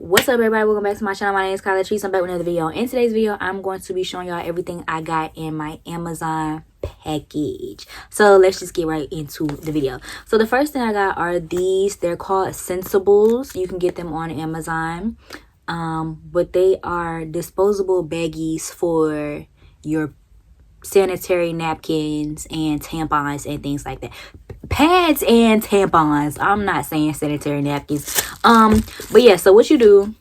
What's up, everybody? Welcome back to my channel. My name is Kyla Trees. I'm back with another video. In today's video, I'm going to be showing y'all everything I got in my Amazon package. So let's just get right into the video. So the first thing I got are these. They're called Sensibles. You can get them on Amazon. But they are disposable baggies for your sanitary napkins and tampons and things like that. Pads and tampons. I'm not saying sanitary napkins. But yeah, so what you do,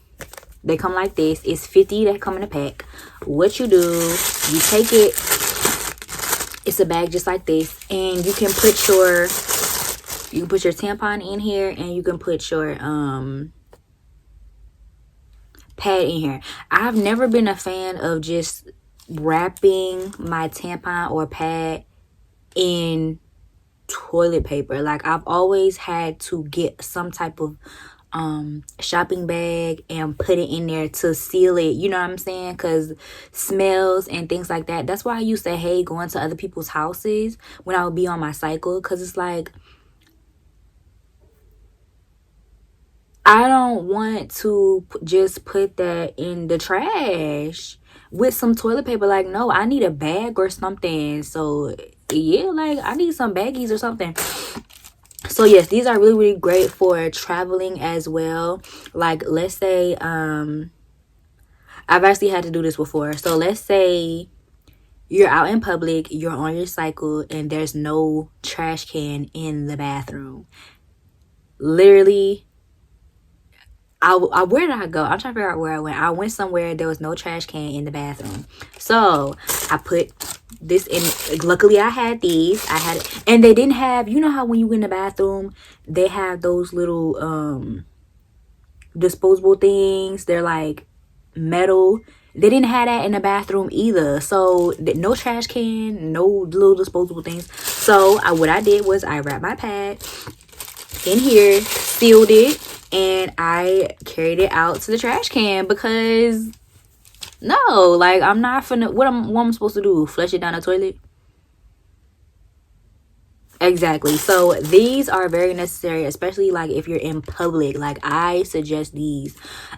they come like this. It's 50 that come in a pack. What you do, you take it, it's a bag just like this, and you can put your tampon in here, and you can put your pad in here. I've never been a fan of just wrapping my tampon or pad in toilet paper. Like, I've always had to get some type of shopping bag and put it in there to seal it, you know what I'm saying, because smells and things like that. That's why I used to hate going to other people's houses when I would be on my cycle, because it's like, I don't want to just put that in the trash with some toilet paper. Like, no, I need a bag or something. So yeah, like, I need some baggies or something. So yes, these are really great for traveling as well. Like, let's say I've actually had to do this before. So let's say you're out in public, you're on your cycle, and there's no trash can in the bathroom. Literally, where did I go? I'm trying to figure out where I went. I went somewhere, there was no trash can in the bathroom. So I put this in. Luckily I had these. And they didn't have, you know how when you in the bathroom, they have those little disposable things. They're like metal. They didn't have that in the bathroom either. So no trash can, no little disposable things. So what I did was I wrapped my pad in here, sealed it, and I carried it out to the trash can, because no, like, I'm not finna, what am I supposed to do? Flush it down the toilet? Exactly. So these are very necessary, especially like if you're in public. Like, I suggest these.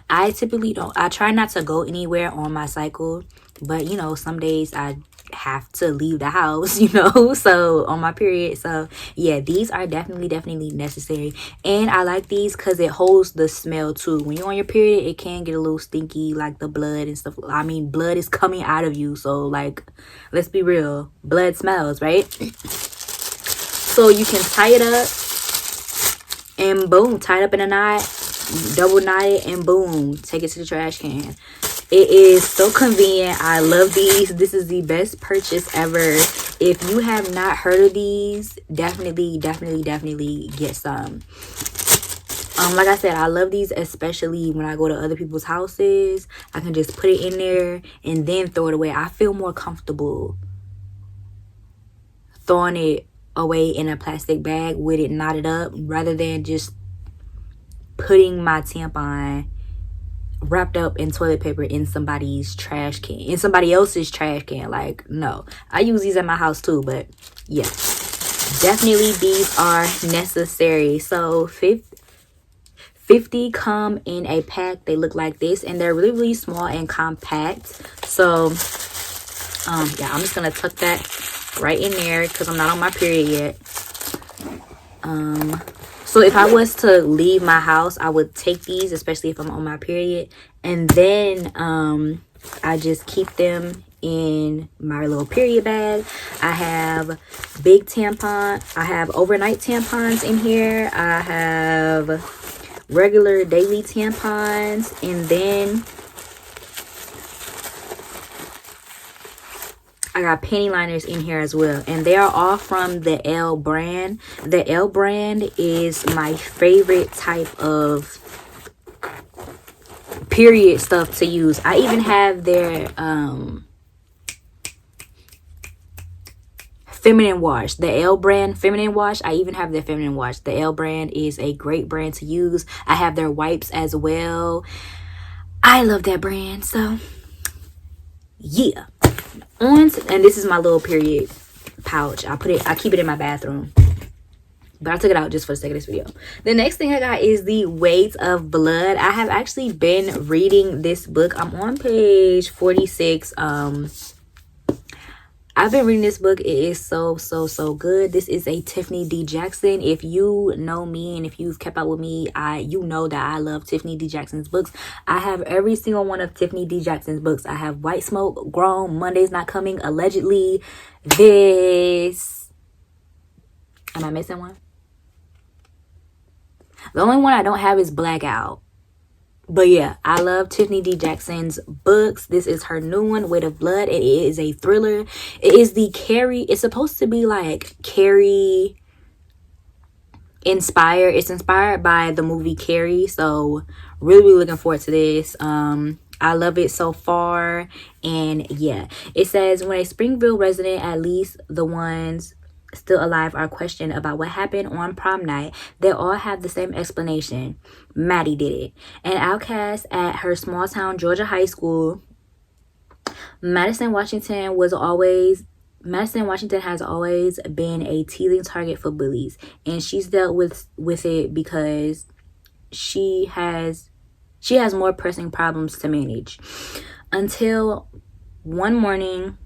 I try not to go anywhere on my cycle, but you know, some days I have to leave the house, you know, so on my period. So yeah, these are definitely necessary. And I like these because it holds the smell too. When you're on your period, it can get a little stinky, like the blood and stuff. I mean, blood is coming out of you, so like, let's be real, blood smells, right? So you can tie it up and boom, tie it up in a knot, double knot it, and boom, take it to the trash can. It is so convenient. I love these. This is the best purchase ever. If you have not heard of these, definitely get some. Like I said, I love these, especially when I go to other people's houses. I can just put it in there and then throw it away. I feel more comfortable throwing it away in a plastic bag with it knotted up, rather than just putting my tampon wrapped up in toilet paper in somebody's trash can, in somebody else's trash can. Like, no, I use these at my house too, but yeah, definitely these are necessary. So 50 come in a pack. They look like this, and they're really small and compact. So yeah, I'm just gonna tuck that right in there because I'm not on my period yet. So if I was to leave my house, I would take these, especially if I'm on my period, and then I just keep them in my little period bag. I have big tampon, I have overnight tampons in here, I have regular daily tampons, and then I got panty liners in here as well, and they are all from the Elle brand. The Elle brand is my favorite type of period stuff to use. I even have their feminine wash, the Elle brand feminine wash. I even have their feminine wash. The Elle brand is a great brand to use. I have their wipes as well. I love that brand. So yeah. And this is my little period pouch. I keep it in my bathroom. but I took it out just for the sake of this video. The next thing I got is The Weight of Blood. I have actually been reading this book. I'm on page 46. I've been reading this book. It is so good. This is a Tiffany D. Jackson. If you know me and if you've kept up with me, you know that I love Tiffany D. Jackson's books. I have every single one of Tiffany D. Jackson's books. I have White Smoke, Grown, Monday's Not Coming, Allegedly, this. Am I missing one? The only one I don't have is Blackout. But yeah, I love Tiffany D. Jackson's books. This is her new one, Weight of Blood. It is a thriller. It is the Carrie. It's supposed to be like Carrie inspired. It's inspired by the movie Carrie. So really looking forward to this. I love it so far. And yeah, it says, when a Springville resident, at least the ones still alive, are questioned about what happened on prom night, they all have the same explanation: Maddie did it. An outcast at her small town Georgia high school, Madison Washington has always been a teasing target for bullies, and she's dealt with it because she has more pressing problems to manage. Until one morning,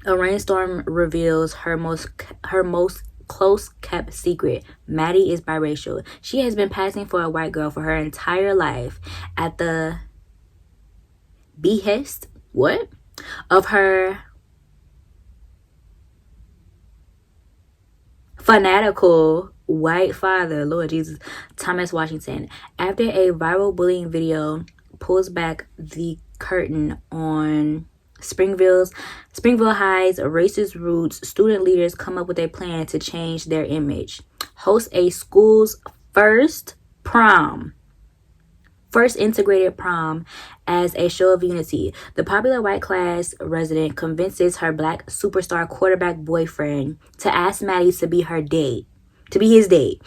a rainstorm reveals her most close kept secret. Maddie is biracial. She has been passing for a white girl for her entire life, at the behest of her fanatical white father, Lord Jesus, Thomas Washington. After a viral bullying video pulls back the curtain on Springville High's racist roots, student leaders come up with a plan to change their image. Host a school's first integrated prom as a show of unity. The popular white class resident convinces her black superstar quarterback boyfriend to ask Maddie to be his date,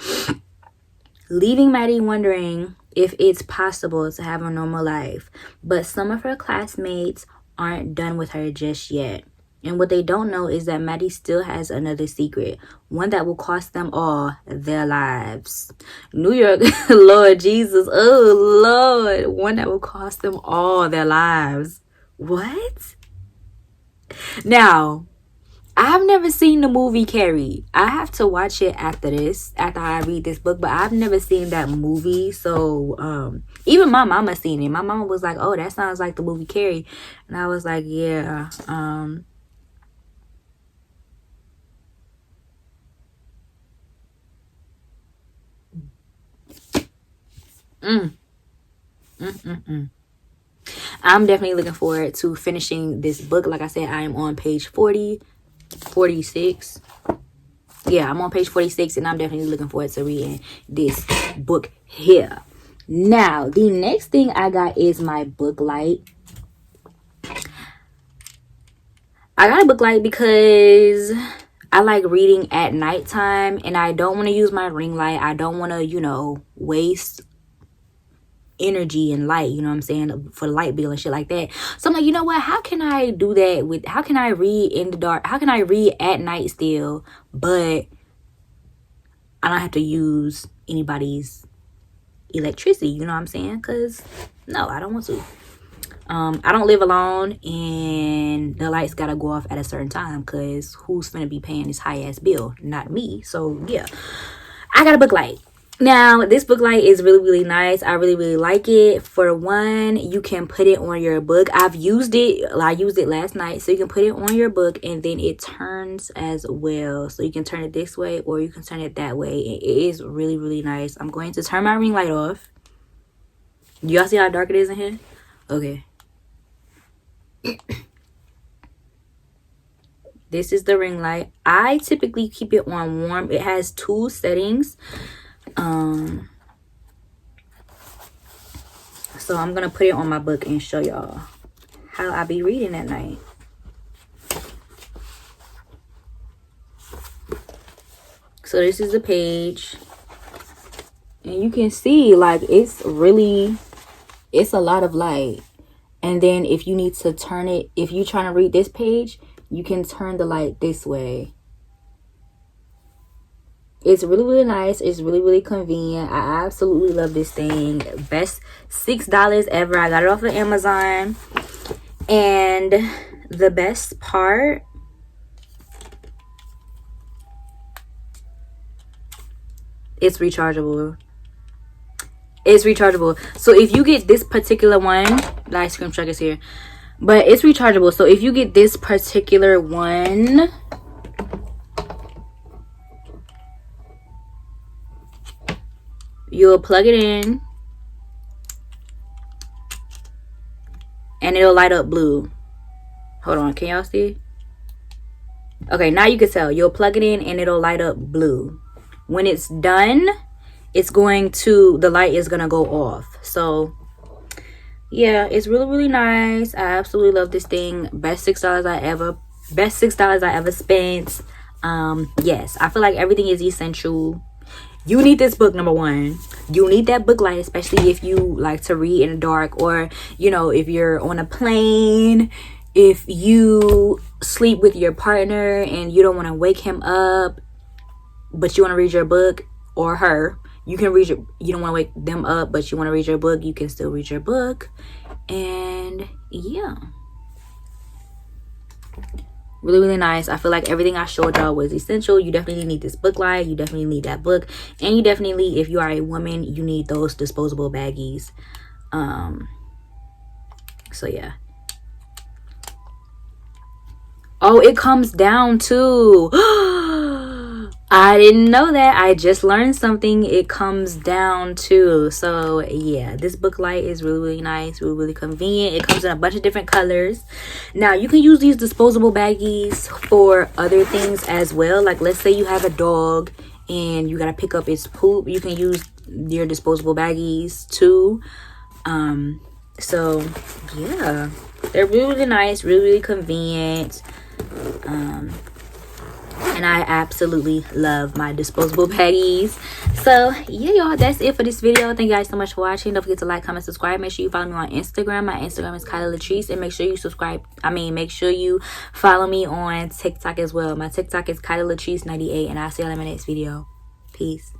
leaving Maddie wondering if it's possible to have a normal life. But some of her classmates aren't done with her just yet. And what they don't know is that Maddie still has another secret, one that will cost them all their lives. New York, Lord Jesus, oh Lord, one that will cost them all their lives. What? Now, I've never seen the movie Carrie. I have to watch it after I read this book, but I've never seen that movie. So even my mama seen it. My mama was like, oh, that sounds like the movie Carrie. And I was like, yeah. I'm definitely looking forward to finishing this book. Like I said, I am on page 46. Yeah, I'm on page 46, and I'm definitely looking forward to reading this book here. Now, the next thing I got is my book light. I got a book light because I like reading at nighttime, and I don't want to use my ring light. I don't want to, waste energy and light, you know what I'm saying, for the light bill and shit like that. So I'm like, you know what, how can I do that how can I read in the dark? How can I read at night still, but I don't have to use anybody's electricity, you know what I'm saying? Because no, I don't want to. I don't live alone, and the lights gotta go off at a certain time, because who's gonna be paying this high ass bill? Not me. So yeah, I got a book light. Now, this book light is really nice. I really like it. For one, you can put it on your book. I used it last night. So you can put it on your book, and then it turns as well. So you can turn it this way, or you can turn it that way. It is really nice. I'm going to turn my ring light off. Y'all see how dark it is in here? Okay. This is the ring light. I typically keep it on warm. It has 2 settings. So I'm gonna put it on my book and show y'all how I be reading at night. So this is the page, and you can see, like, it's a lot of light. And then if you need to turn it, if you're trying to read this page, you can turn the light this way. It's really, really nice. It's really, really convenient. I absolutely love this thing. Best $6 ever. I got it off of Amazon. And the best part, it's rechargeable. It's rechargeable. So if you get this particular one, the ice cream truck is here. But it's rechargeable. So if you get this particular one, you'll plug it in and it'll light up blue. Hold on, can y'all see? Okay, now you can tell. You'll plug it in and it'll light up blue. When it's done, it's going to, the light is gonna go off. So yeah, it's really, really nice. I absolutely love this thing. Best $6 I ever spent. Yes, I feel like everything is essential. You need this book, number one. You need that book light, especially if you like to read in the dark, or you know, if you're on a plane, if you sleep with your partner and you don't want to wake him up, but you want to read your book, or her, you can read you don't want to wake them up, but you want to read your book, you can still read your book. And yeah, really, really nice. I feel like everything I showed y'all was essential. You definitely need this book light, you definitely need that book, and you definitely, if you are a woman, you need those disposable baggies. So yeah. Oh, it comes down too. I didn't know that. I just learned something. It comes down too. So yeah, this book light is really, really nice, really, really convenient. It comes in a bunch of different colors. Now you can use these disposable baggies for other things as well. Like let's say you have a dog and you gotta pick up its poop, you can use your disposable baggies too. So yeah, they're really, really nice, really, really convenient. And I absolutely love my disposable baggies. So yeah, y'all, that's it for this video. Thank you guys so much for watching. Don't forget to like, comment, subscribe. Make sure you follow me on Instagram. My Instagram is Kyla Latrice. And make sure you make sure you follow me on TikTok as well. My TikTok is Kyla Latrice 98. And I'll see y'all in my next video. Peace.